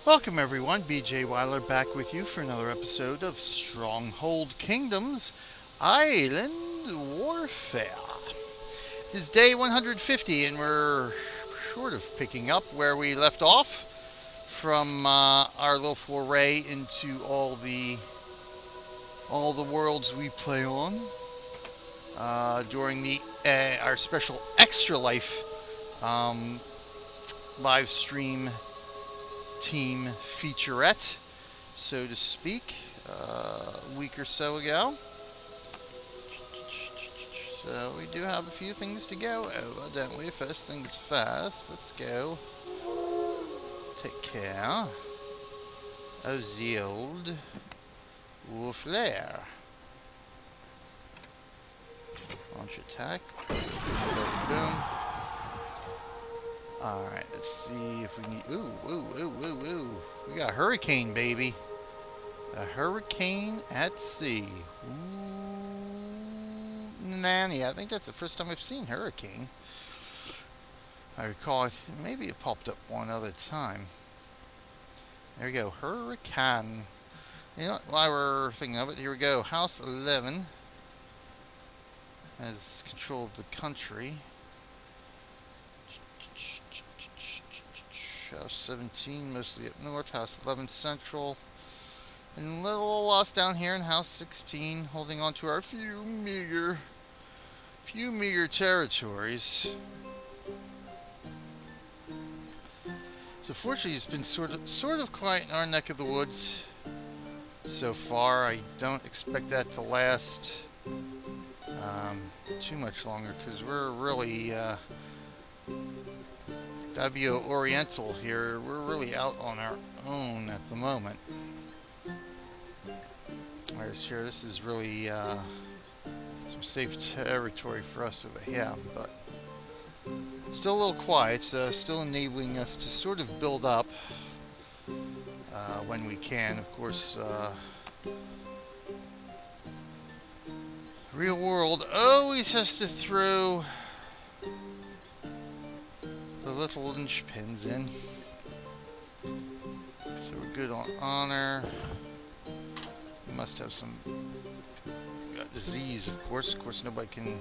Welcome everyone, BJ Weiler back with you for another episode of Stronghold Kingdoms Island Warfare. This is day 150 and we're sort of picking up where we left off from our little foray into all the worlds we play on during the our special Extra Life live stream team featurette, so to speak, a week or so ago. So we do have a few things to go over, don't we? First things first, let's go take care of the old Wolf Lairs. Launch attack. Boom. Alright, let's see if we need... Ooh. We got a hurricane, baby. A hurricane at sea. Ooh, nanny. I think that's the first time I've seen hurricane. I recall, maybe it popped up one other time. There we go. Hurricane. You know what? While we're thinking of it, here we go. House 11 has control of the country. House 17, mostly up north. House 11 central. And a little lost down here in House 16, holding on to our few meager territories. So fortunately, it's been sort of quiet in our neck of the woods so far. I don't expect that to last too much longer, because we're really Davio Oriental here. We're really out on our own at the moment. Whereas here, this is really some safe territory for us over here, but still a little quiet, so still enabling us to sort of build up when we can. Of course, real world always has to throw the little linchpins in. So we're good on honor. We must have some disease, of course. Of course, nobody can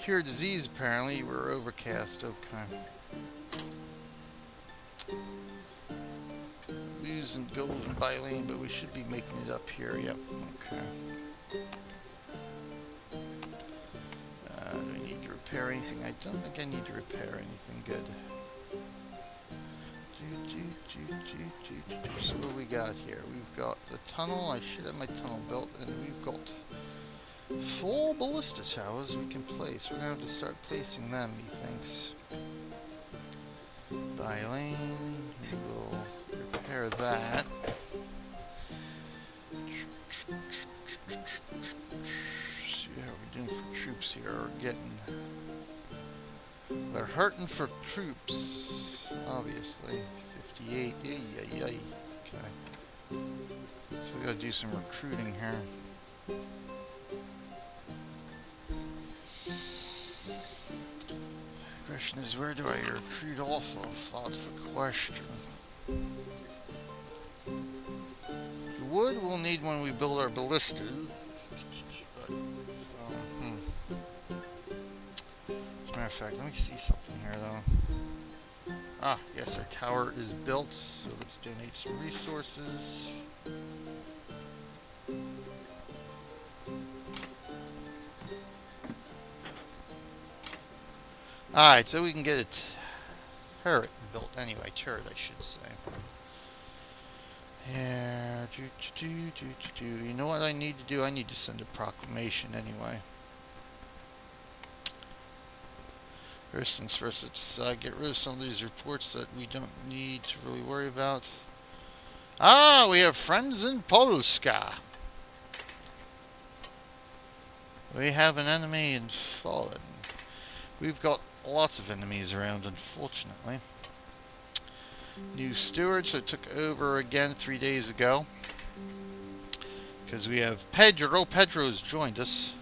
cure disease, apparently. We're overcast. Okay. Losing gold and bilane, but we should be making it up here. Yep. Okay. Do we need to repair anything? I don't think I need to repair anything. Good. So what we got here? We've got the tunnel. I should have my tunnel built, and we've got 4 ballista towers we can place. We're going to have to start placing them, methinks. Bilane. We will repair that. Troops here are getting... We're hurting for troops, obviously. 58, yay. Okay. So we gotta do some recruiting here. The question is, where do I recruit off of? That's the question. The wood we'll need when we build our ballistas. Matter of fact, let me see something here though. Ah, yes, our tower is built, so let's donate some resources. Alright, so we can get a turret built anyway. Turret, I should say. Yeah, you know what I need to do? I need to send a proclamation anyway. First things first, let's get rid of some of these reports that we don't need to really worry about. Ah, we have friends in Polska. We have an enemy in Fallen. We've got lots of enemies around, unfortunately. New stewards that took over again 3 days ago. Because we have Pedro. Pedro's joined us.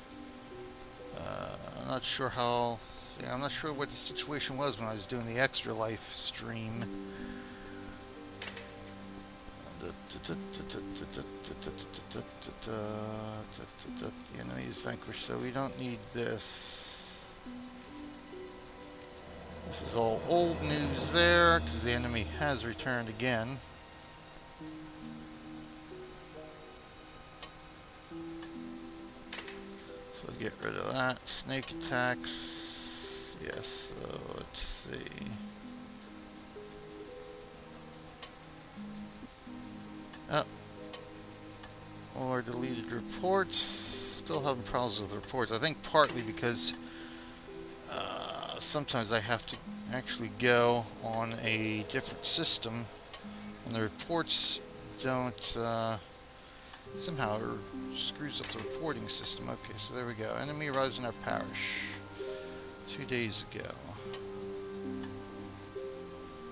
I'm not sure how... Yeah, I'm not sure what the situation was when I was doing the Extra Life stream. The enemy is vanquished, so we don't need this. This is all old news there, because the enemy has returned again. So get rid of that. Snake attacks. Yes, so let's see. Oh. Or deleted reports. Still having problems with reports. I think partly because sometimes I have to actually go on a different system and the reports don't somehow screws up the reporting system. Okay, so there we go. Enemy arrives in our parish 2 days ago.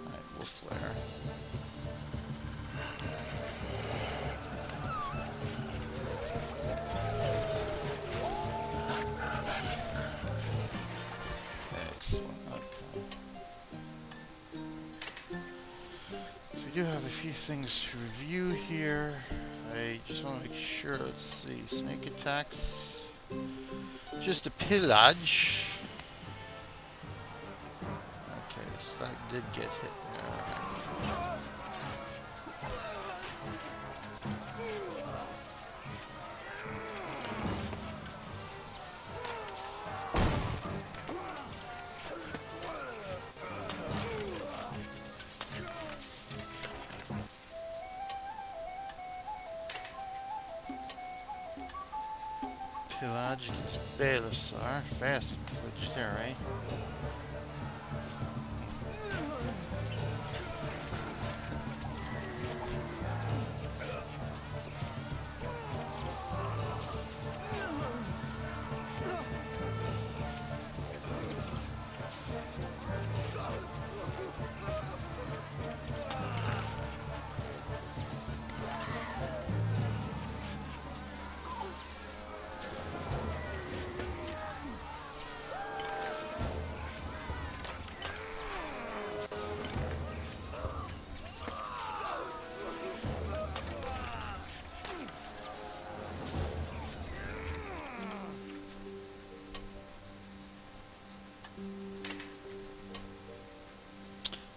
Alright, Wolf Lair. I do have a few things to review here. I just want to make sure. Let's see. Snake attacks. Just a pillage. Okay, so that did get hit there. Pillage against Balasar. Fast pillage there, eh?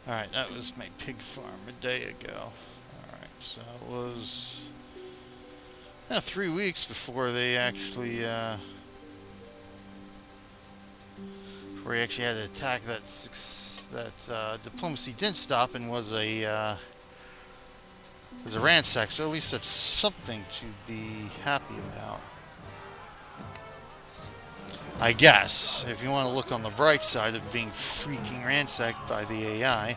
Alright, that was my pig farm a day ago. Alright, so it was 3 weeks before they actually before he actually had to attack that diplomacy didn't stop and was a ransack. So at least that's something to be happy about, I guess, if you want to look on the bright side of being freaking ransacked by the AI.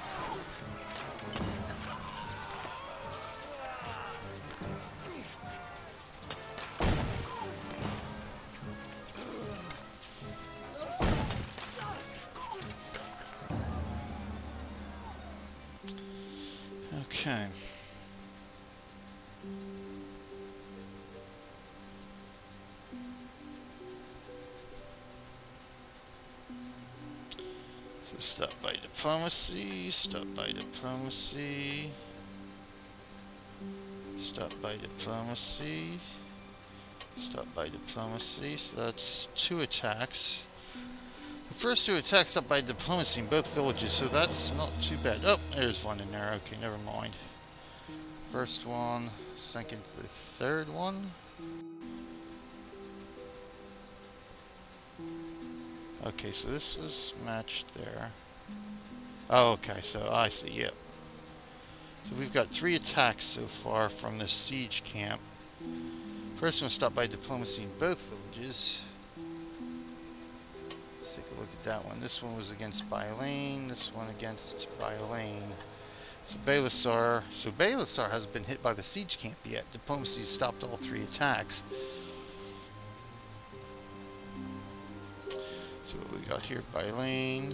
Okay. Stop by diplomacy, stop by diplomacy, stop by diplomacy, stop by diplomacy. So that's 2 attacks. The first 2 attacks stop by diplomacy in both villages, so that's not too bad. Oh, there's one in there. Okay, never mind. First one, second, the third one. Okay, so this is matched there. Oh, okay, so I see, yep. So we've got 3 attacks so far from this siege camp. First one stopped by diplomacy in both villages. Let's take a look at that one. This one was against Bylane, this one against Bylane. So Balasar hasn't been hit by the siege camp yet. Diplomacy stopped all 3 attacks. So what we got here, Bylane.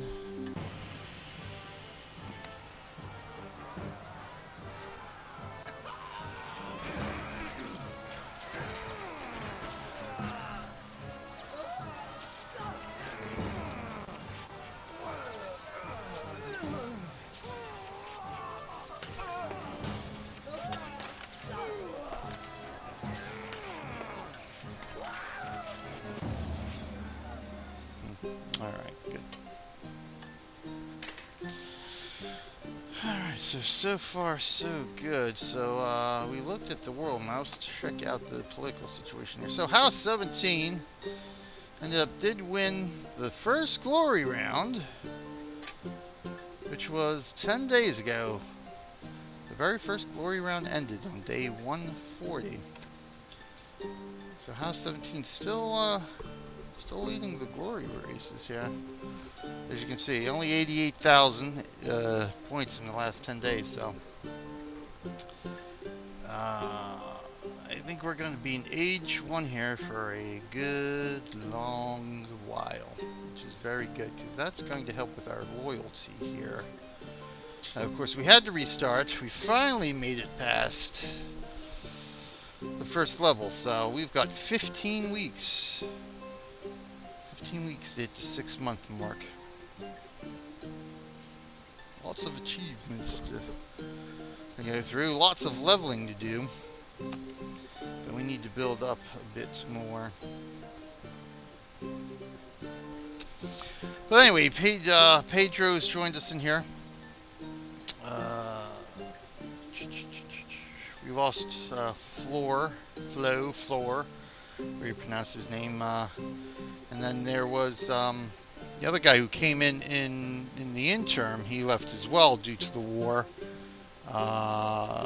Alright, so far so good. So we looked at the world maps to check out the political situation here. So House 17 did win the first glory round, which was 10 days ago. The very first glory round ended on day 140. So House 17 still leading the glory races here. As you can see, only 88,000 points in the last 10 days. So I think we're going to be in Age 1 here for a good long while, which is very good because that's going to help with our loyalty here. Of course, we had to restart. We finally made it past the first level, so we've got 15 weeks. 15 weeks to hit the 6-month mark. Lots of achievements to go through, lots of leveling to do, but we need to build up a bit more. But anyway, Pedro's joined us in here. We lost Floor, where you pronounce his name, and then there was the other guy who came in the interim. He left as well due to the war.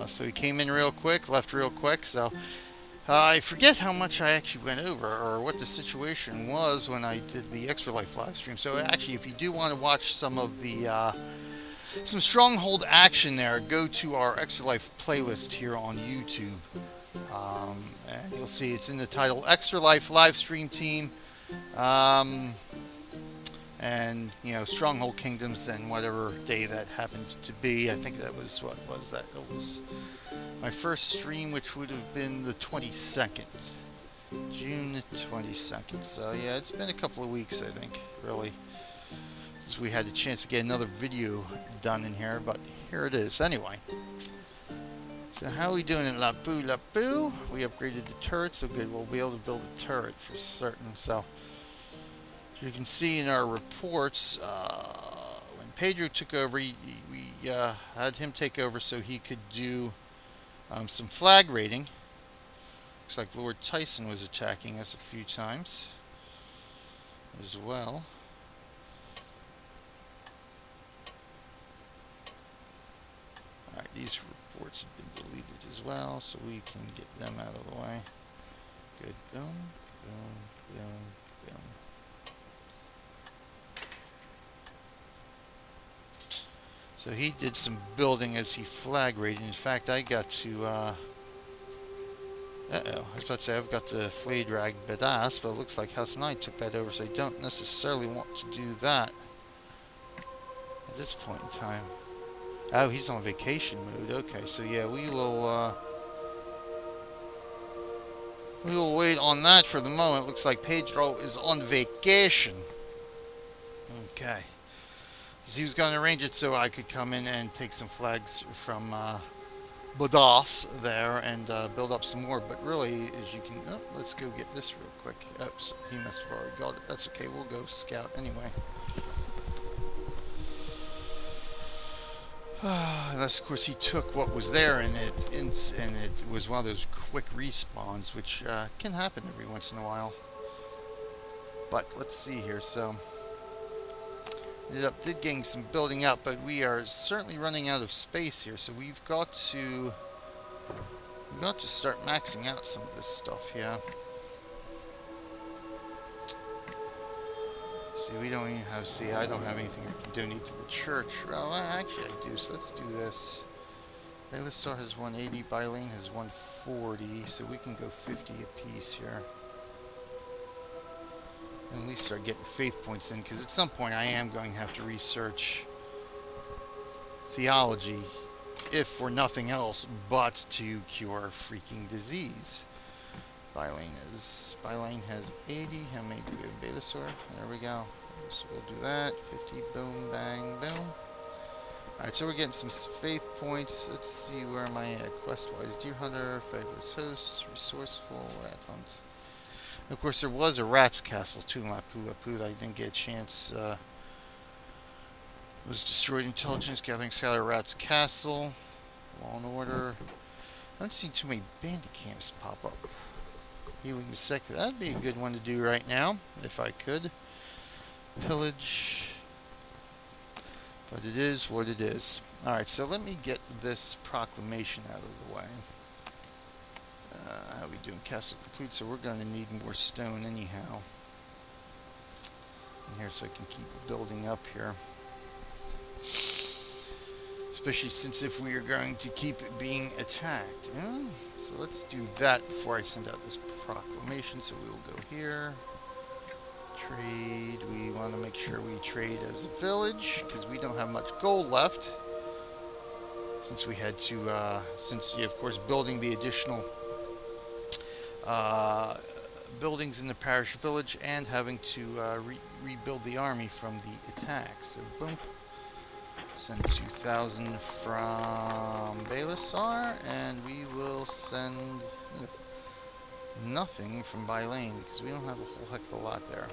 So he came in real quick, left real quick. So I forget how much I actually went over or what the situation was when I did the Extra Life live stream. So actually, if you do want to watch some of the some Stronghold action there, go to our Extra Life playlist here on YouTube. And you'll see it's in the title Extra Life live stream team. And, you know, Stronghold Kingdoms and whatever day that happened to be. I think that was, what was that? It was my first stream, which would have been the 22nd. June 22nd. So, yeah, it's been a couple of weeks, I think, really. Since we had a chance to get another video done in here, but here it is. Anyway. So how are we doing in lapu-lapu? We upgraded the turret, so good. We'll be able to build a turret for certain. So as you can see in our reports, when Pedro took over, we had him take over so he could do some flag raiding. Looks like Lord Tyson was attacking us a few times as well. Alright, these reports have been deleted as well, so we can get them out of the way. Good. Boom, boom, boom, boom. So he did some building as he flag raided. In fact, I got to, I was about to say I've got the Flay Drag Badass, but it looks like House 9 took that over, so I don't necessarily want to do that at this point in time. Oh, he's on vacation mode. Okay, so yeah, we will wait on that for the moment. Looks like Pedro is on vacation. Okay. So he was going to arrange it so I could come in and take some flags from Badass there and build up some more. But really, as you can... Oh, let's go get this real quick. Oops, he must have already got it. That's okay, we'll go scout anyway. Unless, of course, he took what was there and it was one of those quick respawns, which can happen every once in a while. But let's see here. So, did getting some building up, but we are certainly running out of space here. So we've got to start maxing out some of this stuff here. See, we don't even have, I don't have anything I can donate to the church. Well, actually I do, so let's do this. Belisar has 180, Bylane has 140, so we can go 50 apiece here. And at least start getting faith points in, because at some point I am going to have to research theology, if for nothing else but to cure freaking disease. Bylane has 80. How many do we have? Belisar. There we go. So we'll do that. 50. Boom, bang, boom. Alright, so we're getting some faith points. Let's see, where am I at quest-wise? Deer Hunter, Fabulous Host, Resourceful, Rat Hunt. Of course, there was a Rat's Castle too in lapu-lapu that I didn't get a chance Was destroyed intelligence, gathering Skylar Rat's castle. Law and order. I don't see too many bandit camps pop up. Healing the sector. That'd be a good one to do right now, if I could. Pillage. But it is what it is. Alright, so let me get this proclamation out of the way. How are we doing? Castle complete, so we're going to need more stone anyhow. In here so I can keep building up here. Especially since if we are going to keep being attacked. Yeah? So let's do that before I send out this proclamation. So we will go here. Trade. We want to make sure we trade as a village because we don't have much gold left. Since we had to, of course, building the additional buildings in the parish village and having to rebuild the army from the attack. So boom. Send 2,000 from Balasar, and we will send nothing from Bylane because we don't have a whole heck of a lot there.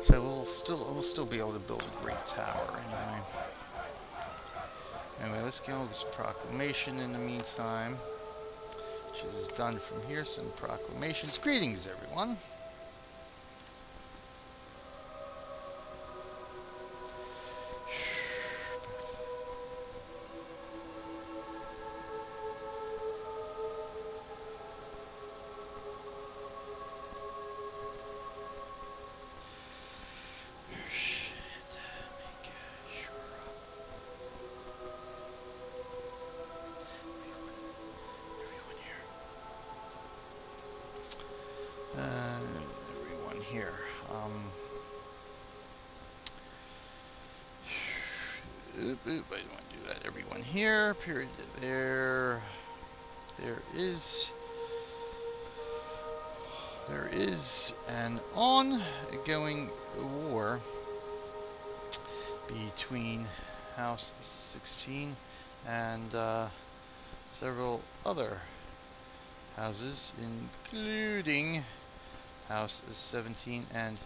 So we'll still be able to build a great tower anyway. Anyway, let's get all this proclamation in the meantime, which is done from here. Send proclamations. Greetings, everyone. Everyone here. I don't want to do that. Everyone here. Period. There is an ongoing war between House 16 and several other houses, including House 17 and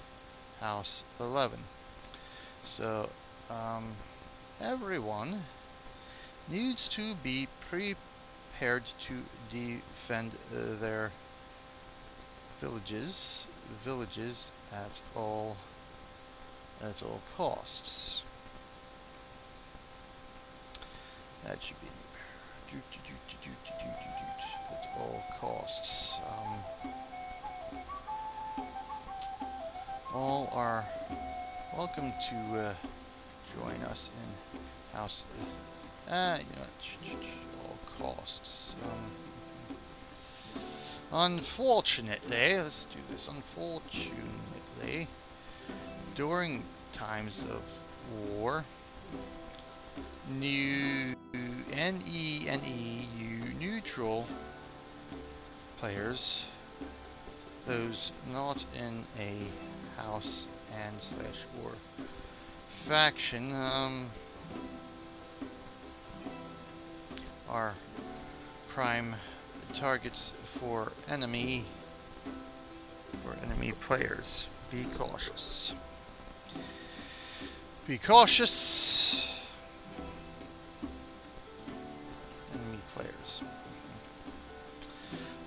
House 11. So, everyone needs to be prepared to defend their villages at all costs. That should be at all costs. All are welcome to join us in House. All costs. Unfortunately, let's do this. Unfortunately, during times of war, neutral players, those not in a house and / war faction, are prime targets for enemy players. Be cautious. Be cautious. Enemy players.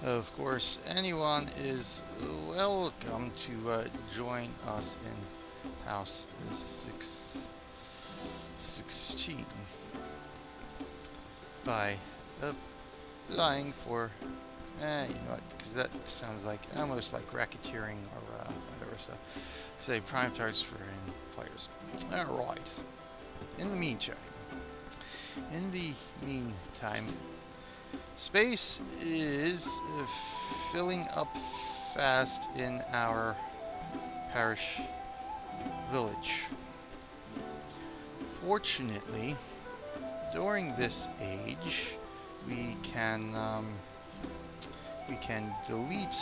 Of course, anyone is welcome to join us in House 16 by applying for, you know what, because that sounds like almost like racketeering or whatever. So, say prime targets for enemy players. All right. In the meantime, space is filling up fast in our parish village. Fortunately, during this age, we can delete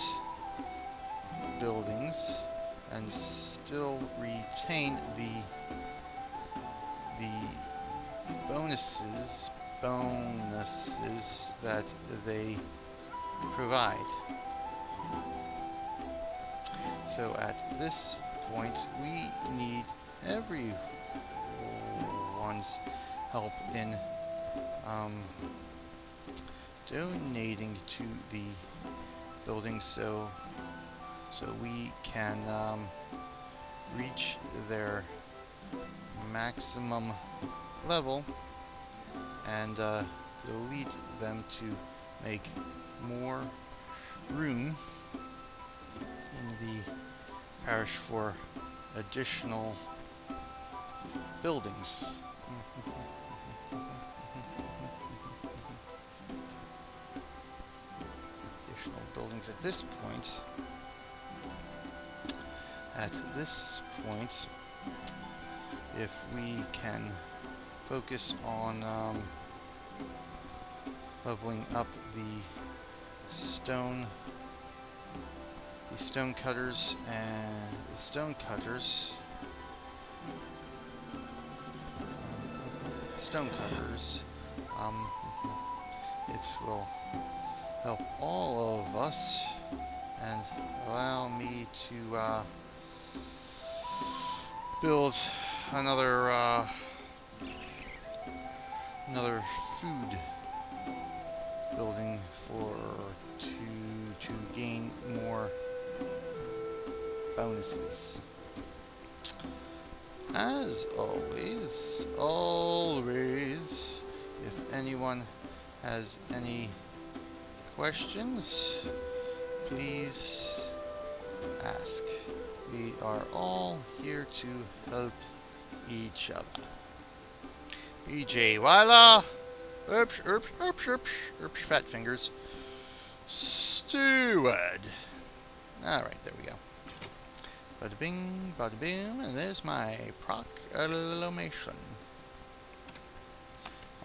buildings and still retain the bonuses that they provide. So at this point, we need everyone's help in donating to the building so we can reach their maximum level and lead them to make more room in the parish for additional buildings. Additional buildings at this point. At this point, if we can focus on leveling up the stone cutters and the stone cutters, it will help all of us and allow me to build another food building to gain more bonuses. As always, if anyone has any questions, please ask. We are all here to help each other. BJ Willa, oops, fat fingers. Steward. Alright, there we go. Bada bing, bada boom, and there's my proclamation.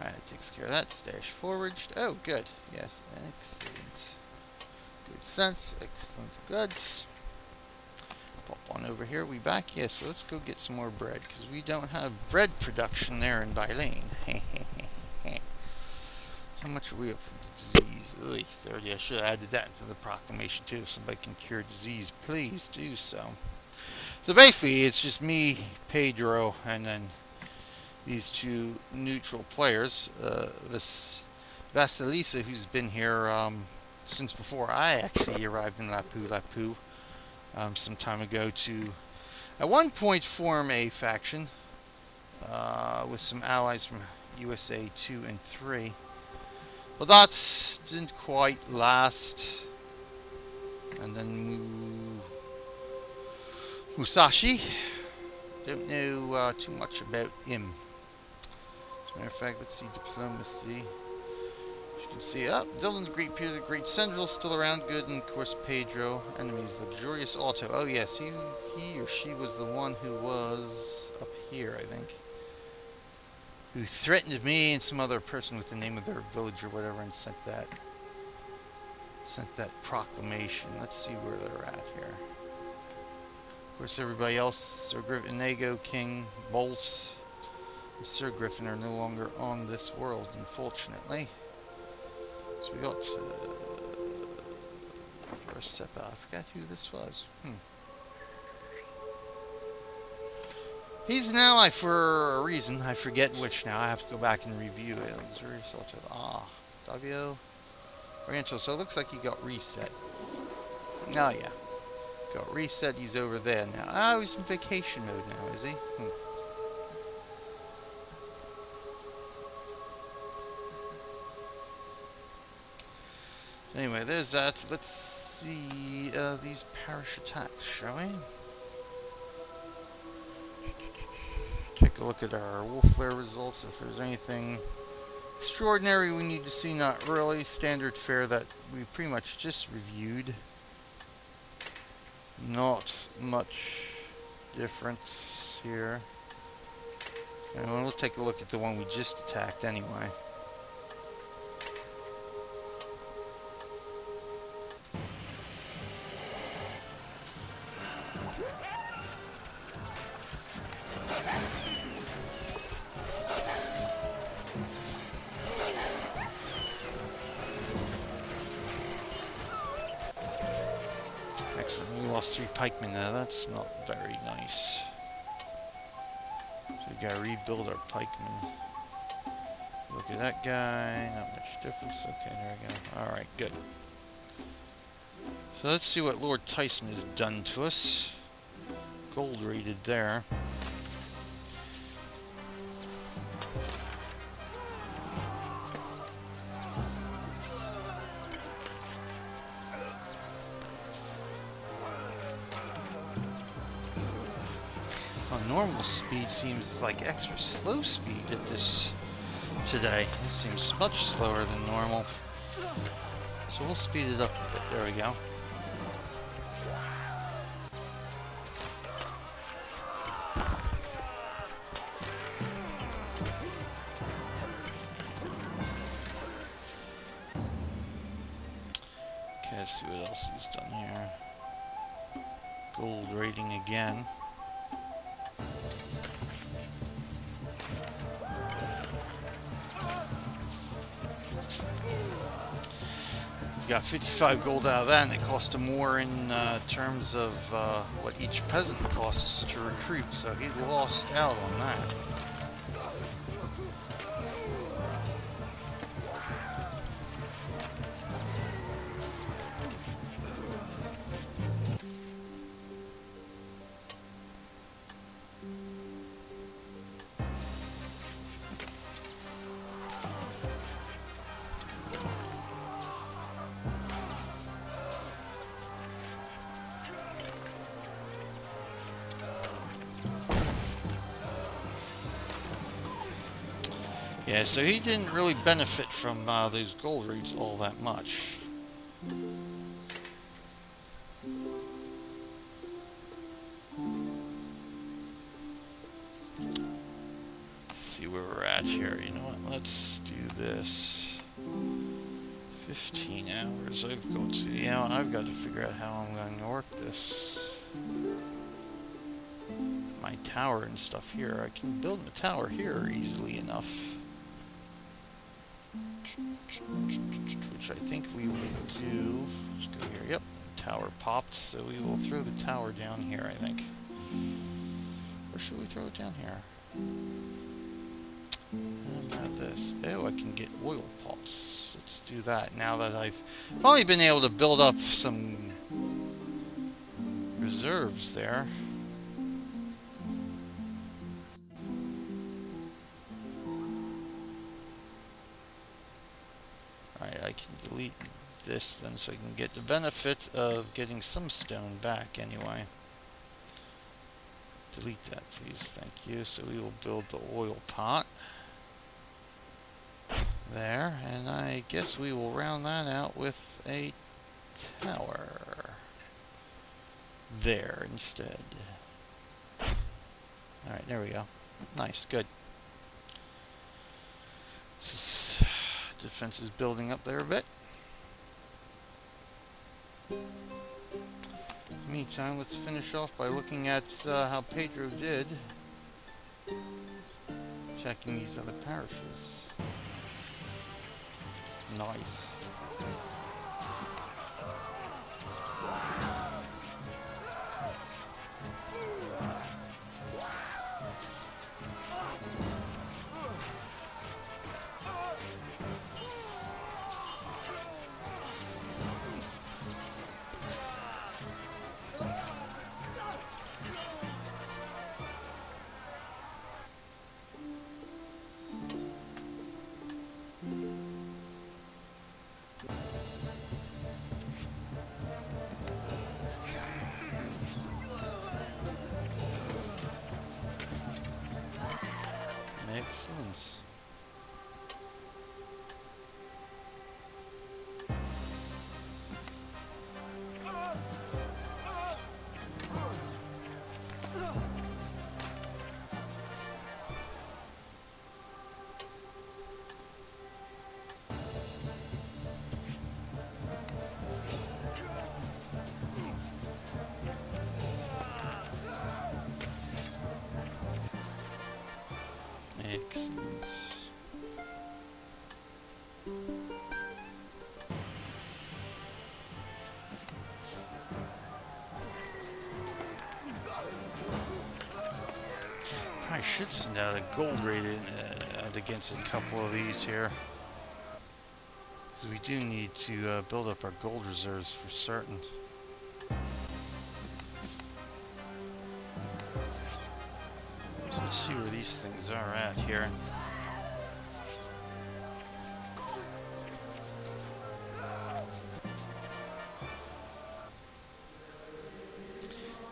Alright, that takes care of that. Stash forward. Oh, good. Yes, excellent. Good sense. Excellent goods. Pop on over here. We back? Yes, so let's go get some more bread, because we don't have bread production there in Bylane. How much are we up for disease? Oy, 30. I should have added that into the proclamation too. If somebody can cure disease, please do so. So basically, it's just me, Pedro, and then these two neutral players. This Vasilisa, who's been here since before I actually arrived in Lapu-lapu some time ago, to at one point form a faction with some allies from USA 2 and 3. But that didn't quite last. And then Musashi. Don't know too much about him. As a matter of fact, let's see diplomacy. As you can see, Dylan the Great, Peter the Great, Central still around, good, and of course Pedro. Enemies, luxurious auto. Oh yes, he or she was the one who was up here, I think, who threatened me and some other person with the name of their village or whatever, and sent that proclamation. Let's see where they're at here. Of course, everybody else, Sir Griffin, Nago, King, Bolt, and Sir Griffin are no longer on this world, unfortunately. So we got Sepa. I forgot who this was. He's an ally for a reason. I forget which now. I have to go back and review it. Davio Rancho. So it looks like he got reset. Oh yeah. Got reset. He's over there now. Oh, he's in vacation mode now, is he? Anyway, there's that. Let's see these parish attacks, shall we? Take a look at our Wolf Lairs results. If there's anything extraordinary we need to see, not really. Standard fare that we pretty much just reviewed. Not much difference here. And we'll take a look at the one we just attacked anyway. Excellent. We lost 3 pikemen now. That's not very nice. So we gotta rebuild our pikemen. Look at that guy, not much difference. Okay, there we go. Alright, good. So let's see what Lord Tyson has done to us. Gold rated there. Normal speed seems like extra slow speed at this today. It seems much slower than normal. So we'll speed it up a bit. There we go. Okay, let's see what else he's done here. Gold rating again. Got 55 gold out of that, and it cost him more in terms of what each peasant costs to recruit, so he lost out on that. Yeah, so he didn't really benefit from those gold rates all that much. Let's see where we're at here. You know what? Let's do this. 15 hours. I've got to, you know, I've got to figure out how I'm going to work this. My tower and stuff here. I can build my tower here easily enough. Which I think we will do. Let's go here. Yep, tower popped, so we will throw the tower down here, I think. Or should we throw it down here? How about this? Oh, I can get oil pots. Let's do that now that I've finally been able to build up some reserves there. I can delete this then so I can get the benefit of getting some stone back anyway. Delete that, please. Thank you. So we will build the oil pot. There. And I guess we will round that out with a tower. There instead. Alright, there we go. Nice. Good. This is... Defense is building up there a bit. In the meantime, let's finish off by looking at how Pedro did. Checking these other parishes. Nice. should send out a gold raid against a couple of these here. Because we do need to build up our gold reserves for certain. So let's see where these things are at here.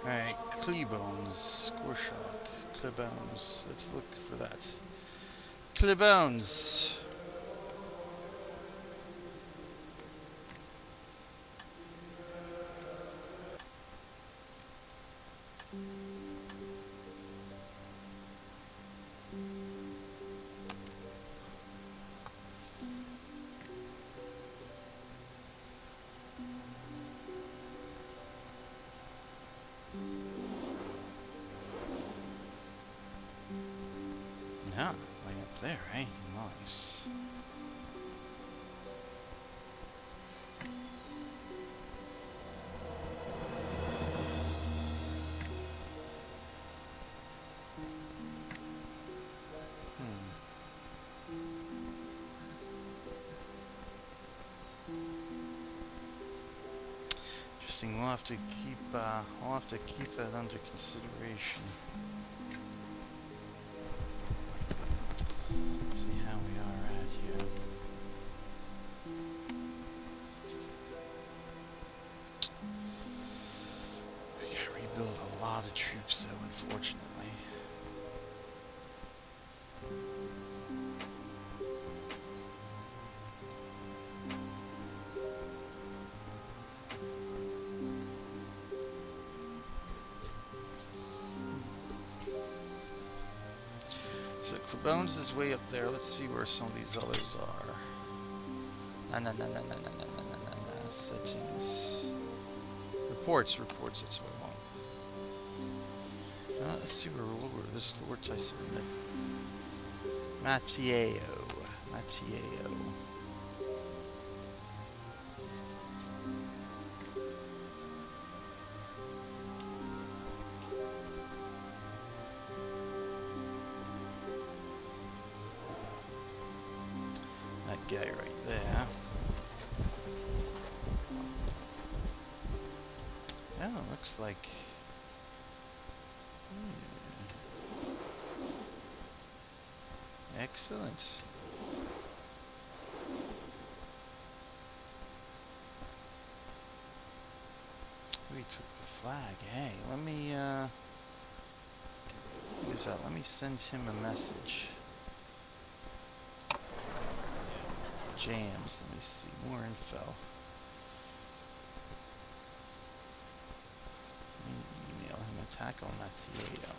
Alright, Cleebones, Scoreshock, Cleebones, let's look for that. Cleebones! Yeah, way up there, eh? Nice. Interesting. We'll have to keep that under consideration. See how we are at here. We gotta rebuild a lot of troops, though, unfortunately. So Bones is way up there. Let's see where some of these others are. Settings. Reports, that's what I want. Let's see where this is Lord Tyson. Mattieo. That guy right there. Oh, looks like... Excellent. We took the flag. Hey, let me use that. Let me send him a message. Jams. Let me see more info. Let me email him attack on that TA.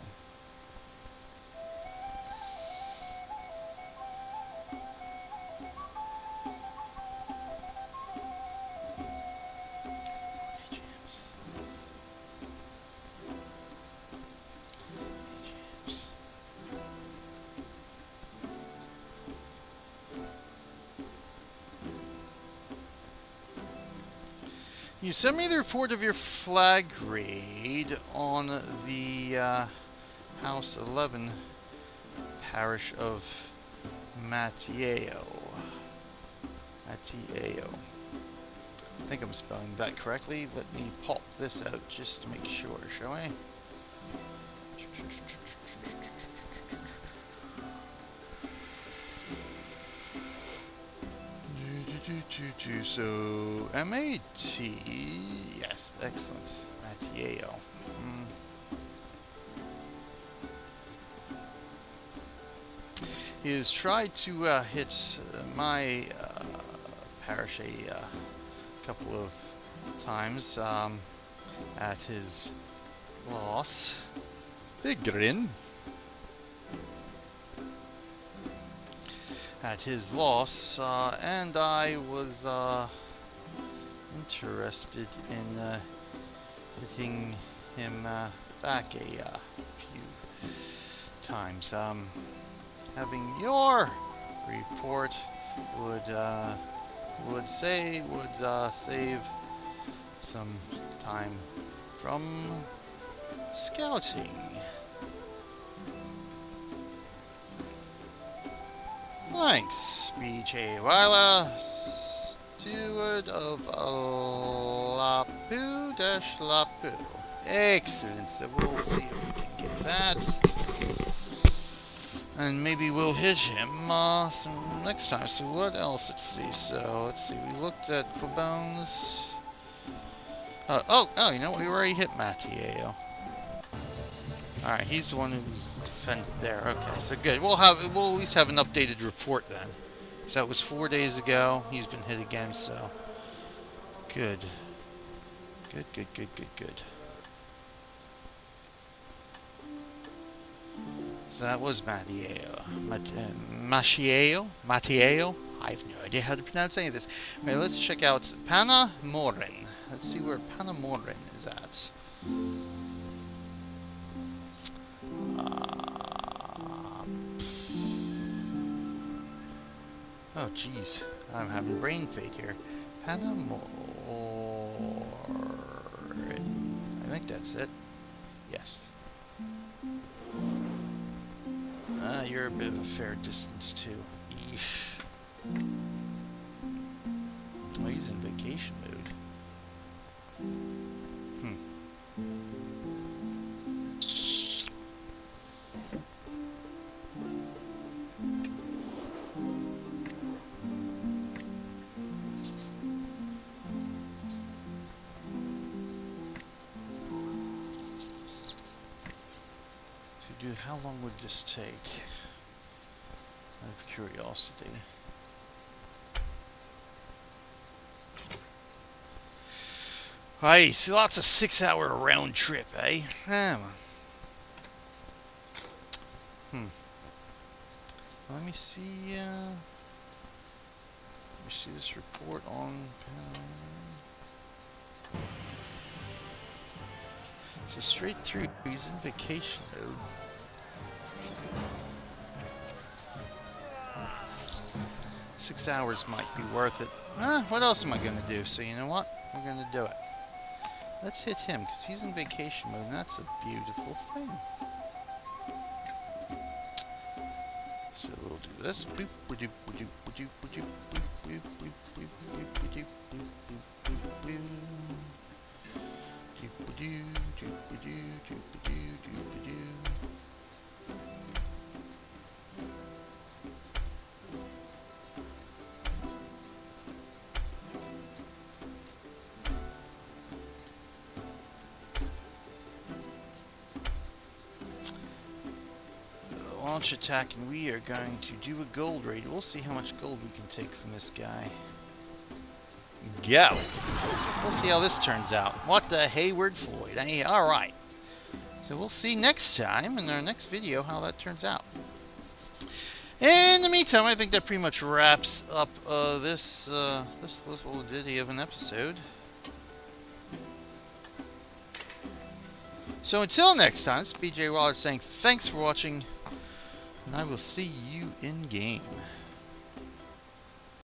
You sent me the report of your flag raid on the House 11 Parish of Mattieo. I think I'm spelling that correctly. Let me pop this out just to make sure, shall I? So, M-A-T, yes, excellent, Mattieo. He has tried to hit my parish a couple of times at his loss. Big grin. At his loss, and I was interested in hitting him back a few times. Having your report would save some time from scouting. Thanks, BJ Wyler, steward of lapu-lapu. Excellent, so we'll see if we can get that. And maybe we'll hit him some next time. So what else? Let's see. We looked at Bones. Oh, you know what? We already hit Mattieo. Alright, he's the one who's defended there. Okay, so good. We'll at least have an updated report then. So that was 4 days ago. He's been hit again, so good. Good. So that was Mattieo. Mattieo? I have no idea how to pronounce any of this. Alright, let's check out Panamorin. Let's see where Panamorin is at. Oh, jeez. I'm having brain fade here. Panamorin. I think that's it. Yes. You're a bit of a fair distance, too. Eesh. Oh, he's in vacation mode. Dude, how long would this take? Out of curiosity. Hey, see, lots of 6-hour round trip, eh? Let me see. Let me see this report on. So straight through, he's in vacation mode. Six hours might be worth it. What else am I going to do? So you know what? We're going to do it. Let's hit him, because he's in vacation mode, and that's a beautiful thing. So we'll do this. Boop, boop, boop, boop, boop, boop, boop, boop, boop, boop, boop, boop, boop, boop. Launch attack, and we are going to do a gold raid. We'll see how much gold we can take from this guy. Go! We'll see how this turns out. What the Hayward Floyd, eh? Alright. So we'll see next time, in our next video, how that turns out. In the meantime, I think that pretty much wraps up this little ditty of an episode. So until next time, it's BJ Waller saying thanks for watching, and I will see you in game.